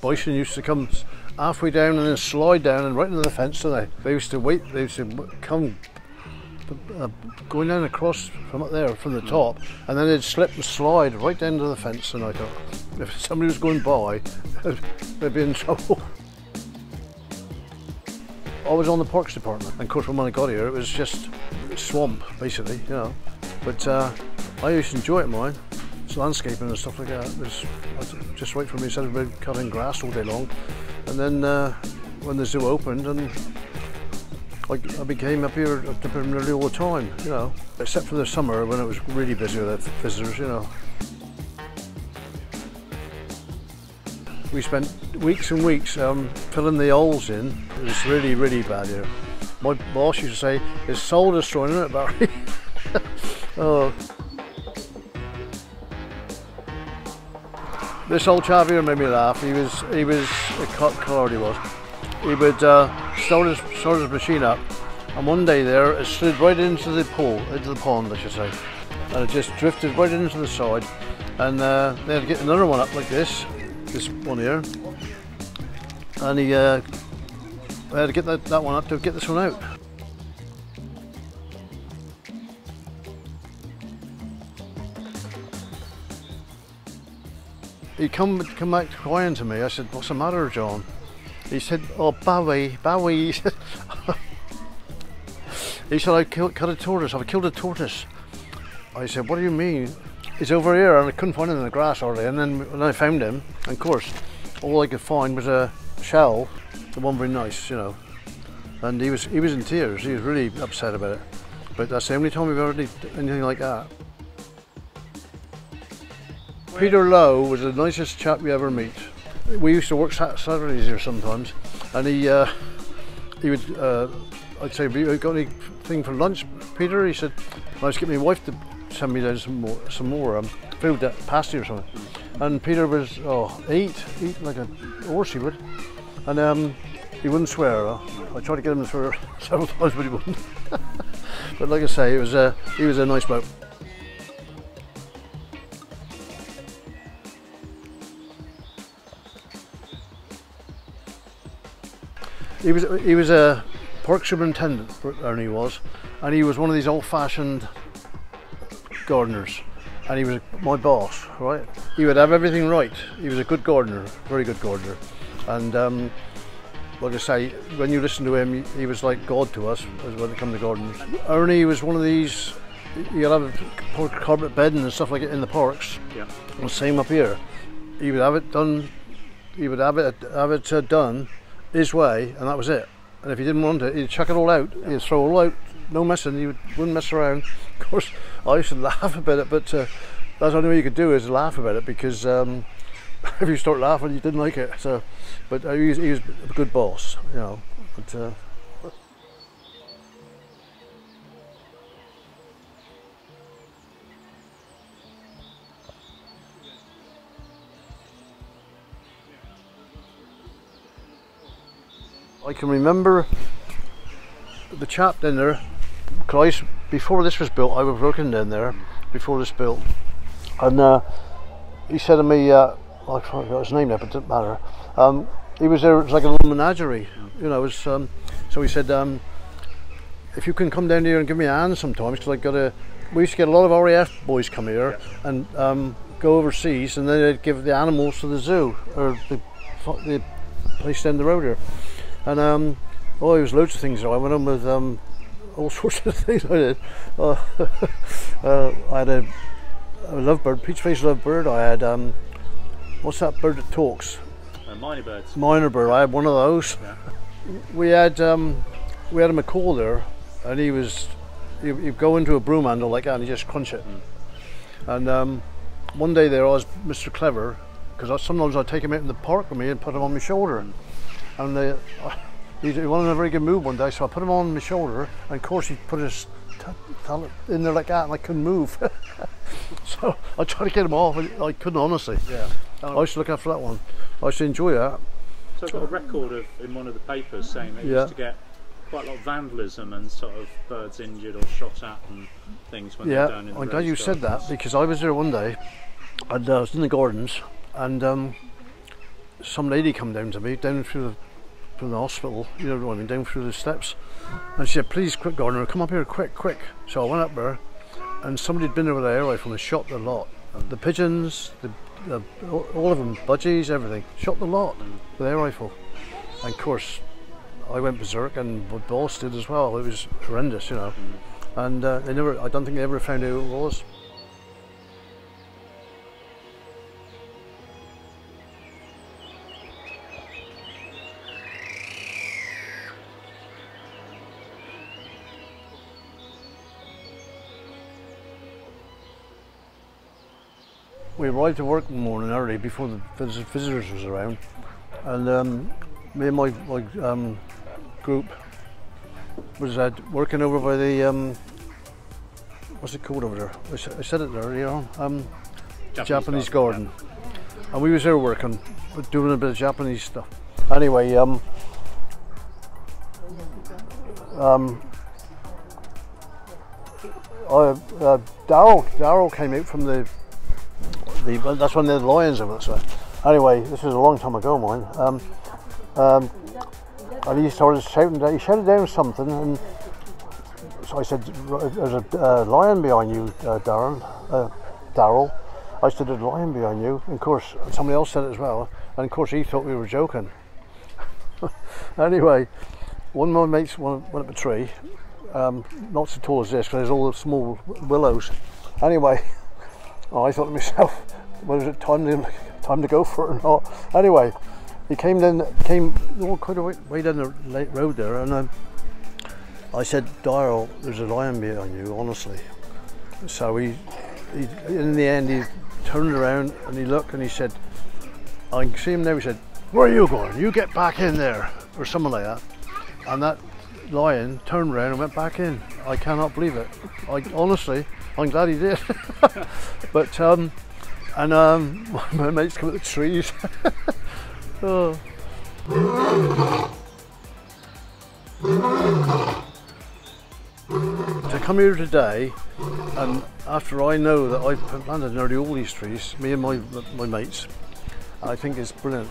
Bison used to come halfway down and then slide down and right into the fence, didn't they? They used to wait, they used to come going down across from up there, from the top, and then they'd slip and slide right down to the fence, and I thought, if somebody was going by, they'd be in trouble. I was on the parks department, and of course when I got here it was just swamp, basically, you know. But I used to enjoy it, mine. It's landscaping and stuff like that. It was just right for me, instead of cutting grass all day long. And then when the zoo opened, and I became up here nearly all the time, you know, except for the summer when it was really busy with visitors, you know. We spent weeks and weeks filling the holes in. It was really, really bad here. My boss used to say, it's soul destroying, isn't it, Barry? Oh. This old chap here made me laugh. He was a card he was. He would start his machine up, and one day there it slid right into the pond, I should say, and it just drifted right into the side, and they had to get another one up like this one here, and he had to get that one up to get this one out. He come back crying to me. I said, "What's the matter, John?" He said, "Oh, Bowie." He said, "I cut a tortoise. I've killed a tortoise." I said, "What do you mean?" He's over here, and I couldn't find him in the grass already. And then when I found him, and of course, all I could find was a shell. It wasn't very nice, you know. And he was in tears. He was really upset about it. But that's the only time we've ever did anything like that. Peter Lowe was the nicest chap you ever meet. We used to work Saturdays here sometimes, and he would, I'd say, "You got anything for lunch, Peter?" He said, "I was getting my wife to send me down some more food, pasty or something." And Peter was, eat like a horse, he would. And he wouldn't swear. I tried to get him to swear several times, but he wouldn't. But like I say, he was a nice bloke. He was a park superintendent, Ernie was, and he was one of these old-fashioned gardeners, and he was my boss, right? He would have everything right. He was a good gardener, very good gardener, and like I say, when you listen to him, he was like God to us when it comes to gardening. Ernie was one of these. You'll have a carpet bedding and stuff like it in the parks. Yeah. And the same up here. He would have it done. He would have it done his way, and that was it. And if he didn't want it, he'd chuck it all out. He'd throw it all out, no messing. He wouldn't mess around. Of course, I used to laugh about it, but that's the only way you could do is laugh about it, because if you start laughing, you didn't like it. So, but he was a good boss, you know. But, I can remember the chap down there, because before this was built, I was working down there before this built, and he said to me, I forgot his name now, but it doesn't matter. He was there, it was like a little menagerie, you know. It was, so he said, if you can come down here and give me a hand sometimes, because we used to get a lot of RAF boys come here and go overseas, and then they'd give the animals to the zoo, or the place down the road here. And there was loads of things. I went on with all sorts of things. I did. I had a lovebird, peach-faced lovebird. I had what's that bird that talks? Minor birds. Minor bird. I had one of those. Yeah. We had a macaw there, and he'd go into a broom handle like that, and he'd just crunch it. And one day there, I was Mr. Clever, because sometimes I'd take him out in the park with me and put him on my shoulder. And he wasn't in a very good mood one day, so I put him on my shoulder, and of course he put his talent in there like that, and I couldn't move. So I tried to get him off, and I couldn't, honestly. Yeah. I used to look after that one. I used to enjoy that. So I got a record in one of the papers saying they used to get quite a lot of vandalism and sort of birds injured or shot at and things when they're down in the I'm glad you said that, because I was there one day, and I was in the gardens, and some lady come down to me, down through from the hospital, you know what I mean, down through the steps, and she said, please, quick Gardner, come up here, quick, quick. So I went up there, and somebody had been over the air rifle and shot the lot. The pigeons, all of them, budgies, everything, shot the lot with air rifle. And of course, I went berserk, and my boss did as well. It was horrendous, you know. And I don't think they ever found out who it was. We arrived at work one morning early before the visitors was around, and me and my group was working over by the what's it called over there? I said it earlier on. Japanese garden, and we was there working, doing a bit of Japanese stuff. Anyway, Daryl came out from that's when the lions of it. So anyway, this was a long time ago, mine. And he started shouting. He shouted down something, and so I said, "There's a lion behind you, Daryl." I said, "There's a lion behind you." And of course, somebody else said it as well. And of course, he thought we were joking. Anyway, one of my mates went up a tree, not so tall as this, because there's all the small willows. Anyway. Oh, I thought to myself, was it time to go for it or not? Anyway, he came quite a way down the late road there, and I said, Daryl, there's a lion behind you, honestly. So he in the end, he turned around and he looked and he said, I can see him now, he said, where are you going? You get back in there, or something like that. And that lion turned around and went back in. I cannot believe it. Honestly, I'm glad he did. But my mates come at the trees. Oh. To come here today, and after I know that I've planted nearly all these trees, me and my mates, I think it's brilliant.